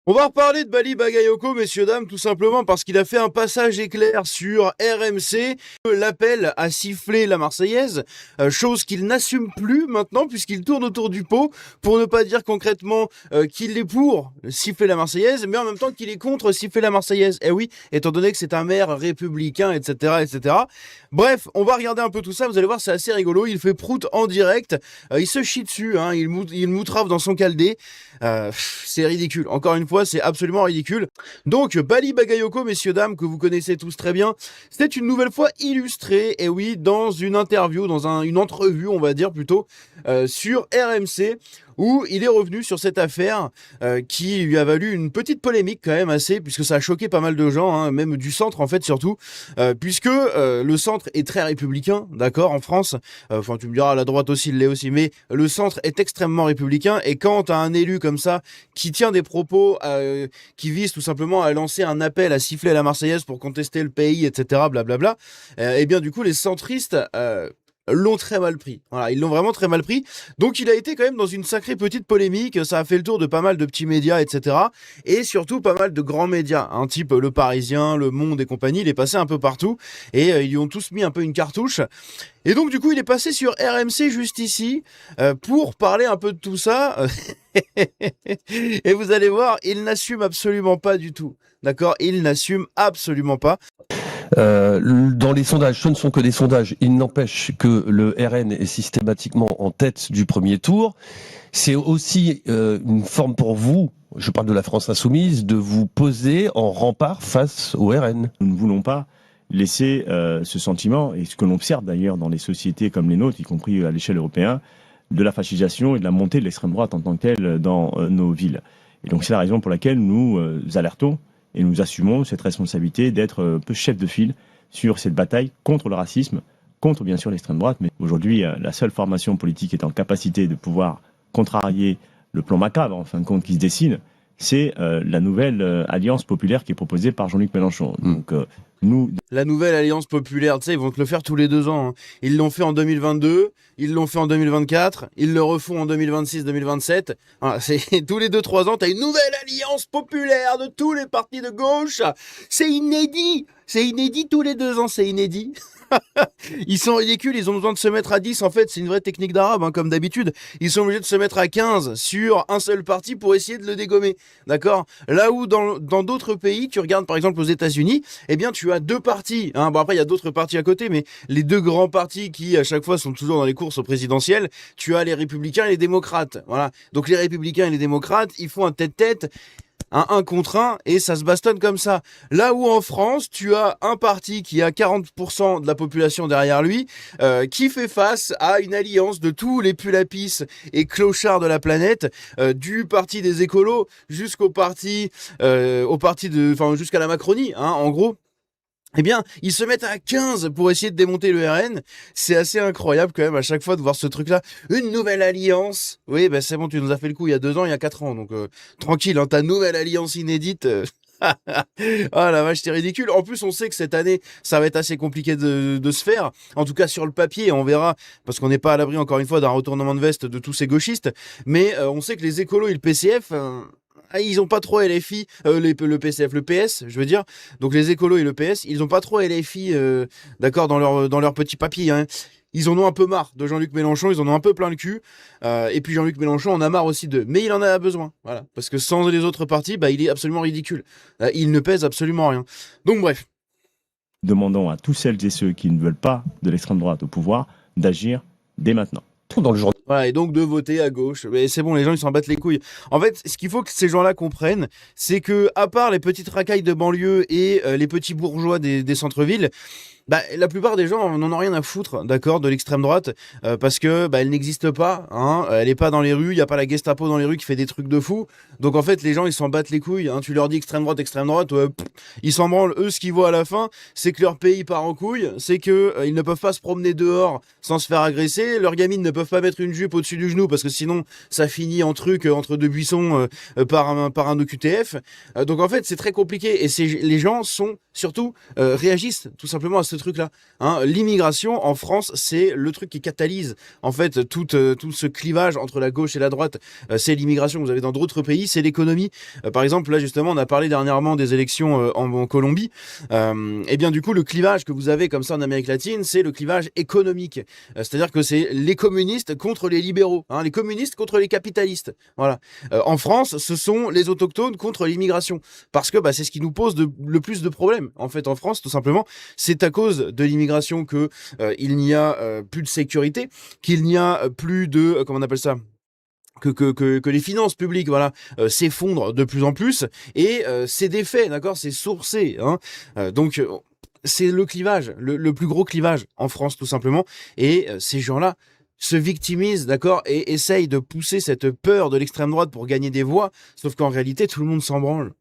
On va reparler de Bali Bagayoko, messieurs, dames, tout simplement parce qu'il a fait un passage éclair sur RMC, l'appel à siffler la Marseillaise, chose qu'il n'assume plus maintenant puisqu'il tourne autour du pot, pour ne pas dire concrètement qu'il est pour siffler la Marseillaise, mais en même temps qu'il est contre siffler la Marseillaise. Eh oui, étant donné que c'est un maire républicain, etc., etc. Bref, on va regarder un peu tout ça, vous allez voir, c'est assez rigolo, il fait prout en direct, il se chie dessus, hein, il moutrave dans son caldé, c'est ridicule, encore une fois, c'est absolument ridicule. Donc, Bali Bagayoko, messieurs, dames, que vous connaissez tous très bien, c'est une nouvelle fois illustré, et oui, dans une interview, une entrevue, on va dire plutôt, sur RMC, où il est revenu sur cette affaire qui lui a valu une petite polémique quand même assez, puisque ça a choqué pas mal de gens, hein, même du centre en fait surtout, puisque le centre est très républicain, d'accord, en France, enfin tu me diras, la droite aussi l'est aussi, mais le centre est extrêmement républicain, et quand t'as un élu comme ça, qui tient des propos qui visent tout simplement à lancer un appel à siffler la Marseillaise pour contester le pays, etc., blablabla, et bien du coup les centristes l'ont très mal pris. Voilà, ils l'ont vraiment très mal pris. Donc il a été quand même dans une sacrée petite polémique, ça a fait le tour de pas mal de petits médias, etc. Et surtout pas mal de grands médias, un type Le Parisien, Le Monde et compagnie, il est passé un peu partout, et ils lui ont tous mis un peu une cartouche. Et donc du coup il est passé sur RMC juste ici, pour parler un peu de tout ça. Et vous allez voir, il n'assume absolument pas du tout. D'accord, il n'assume absolument pas. Dans les sondages, ce ne sont que des sondages. Il n'empêche que le RN est systématiquement en tête du premier tour. C'est aussi une forme pour vous, je parle de la France insoumise, de vous poser en rempart face au RN. Nous ne voulons pas laisser ce sentiment, et ce que l'on observe d'ailleurs dans les sociétés comme les nôtres, y compris à l'échelle européenne, de la fascisation et de la montée de l'extrême droite en tant que telle dans nos villes. Et donc c'est la raison pour laquelle nous alertons et nous assumons cette responsabilité d'être un peu chef de file sur cette bataille contre le racisme, contre bien sûr l'extrême droite. Mais aujourd'hui, la seule formation politique qui est en capacité de pouvoir contrarier le plan macabre, en fin de compte, qui se dessine, c'est la nouvelle alliance populaire qui est proposée par Jean-Luc Mélenchon. Donc nous... La nouvelle alliance populaire, tu sais, ils vont te le faire tous les 2 ans. Hein. Ils l'ont fait en 2022, ils l'ont fait en 2024, ils le refont en 2026-2027. Voilà, c'est tous les 2-3 ans, t'as une nouvelle alliance populaire de tous les partis de gauche. C'est inédit. C'est inédit tous les 2 ans, c'est inédit. Ils sont ridicules, ils ont besoin de se mettre à 10. En fait, c'est une vraie technique d'arabe, hein, comme d'habitude. Ils sont obligés de se mettre à 15 sur un seul parti pour essayer de le dégommer. D'accord ? Là où dans d'autres pays, tu regardes par exemple aux États-Unis, eh bien, tu as 2 partis. Hein. Bon, après, il y a d'autres partis à côté, mais les 2 grands partis qui, à chaque fois, sont toujours dans les courses au présidentielles, tu as les républicains et les démocrates. Voilà. Donc, les républicains et les démocrates, ils font un tête-tête. Un contre un, et ça se bastonne comme ça. Là où en France, tu as un parti qui a 40% de la population derrière lui, qui fait face à une alliance de tous les pulapis et clochards de la planète, du parti des écolos jusqu'au parti, jusqu'à la Macronie, hein, en gros. Eh bien, ils se mettent à 15 pour essayer de démonter le RN. C'est assez incroyable quand même à chaque fois de voir ce truc-là. Une nouvelle alliance. Oui, ben c'est bon, tu nous as fait le coup il y a 2 ans, il y a 4 ans. Donc tranquille, hein, ta nouvelle alliance inédite. Ah la vache, c'est ridicule. En plus, on sait que cette année, ça va être assez compliqué de se faire. En tout cas, sur le papier, on verra. Parce qu'on n'est pas à l'abri, encore une fois, d'un retournement de veste de tous ces gauchistes. Mais on sait que les écolos et le PCF... ils ont pas trop LFI, le PCF, le PS, je veux dire. Donc les écolos et le PS, ils ont pas trop LFI, d'accord, dans leur petit papier. Hein. Ils en ont un peu marre de Jean-Luc Mélenchon, ils en ont un peu plein le cul. Et puis Jean-Luc Mélenchon en a marre aussi d'eux. Mais il en a besoin, voilà. Parce que sans les autres partis, bah, il est absolument ridicule. Il ne pèse absolument rien. Donc bref. Demandons à tous celles et ceux qui ne veulent pas de l'extrême droite au pouvoir d'agir dès maintenant. Dans le journal. Voilà, et donc de voter à gauche. Mais c'est bon, les gens, ils s'en battent les couilles. En fait, ce qu'il faut que ces gens-là comprennent, c'est que, à part les petites racailles de banlieue et les petits bourgeois des centres-villes, bah, la plupart des gens n'en ont rien à foutre, d'accord, de l'extrême droite, parce que bah, elle n'existe pas, hein, elle est pas dans les rues, il y a pas la Gestapo dans les rues qui fait des trucs de fou. Donc en fait, les gens ils s'en battent les couilles. Hein, tu leur dis extrême droite, ils s'en branlent. Eux, ce qu'ils voient à la fin, c'est que leur pays part en couille, c'est que ils ne peuvent pas se promener dehors sans se faire agresser, leurs gamines ne peuvent peuvent pas mettre une jupe au-dessus du genou parce que sinon ça finit en truc entre deux buissons par un OQTF. Donc en fait c'est très compliqué et les gens sont surtout réagissent tout simplement à ce truc-là. Hein, l'immigration en France c'est le truc qui catalyse en fait tout ce clivage entre la gauche et la droite. C'est l'immigration. Vous avez dans d'autres pays c'est l'économie. Par exemple là justement on a parlé dernièrement des élections en Colombie. Et bien du coup le clivage que vous avez comme ça en Amérique latine c'est le clivage économique. C'est-à-dire que c'est les communistes contre les libéraux, hein, les communistes contre les capitalistes. Voilà. En France, ce sont les autochtones contre l'immigration, parce que c'est ce qui nous pose le plus de problèmes. En fait, en France, tout simplement, c'est à cause de l'immigration que il n'y a plus de sécurité, qu'il n'y a plus de comment on appelle ça. Que les finances publiques s'effondrent de plus en plus et c'est des faits, d'accord, c'est sourcé, hein. Donc c'est le clivage, le plus gros clivage en France tout simplement et ces gens-là se victimisent, d'accord, et essayent de pousser cette peur de l'extrême droite pour gagner des voix, sauf qu'en réalité tout le monde s'en branle.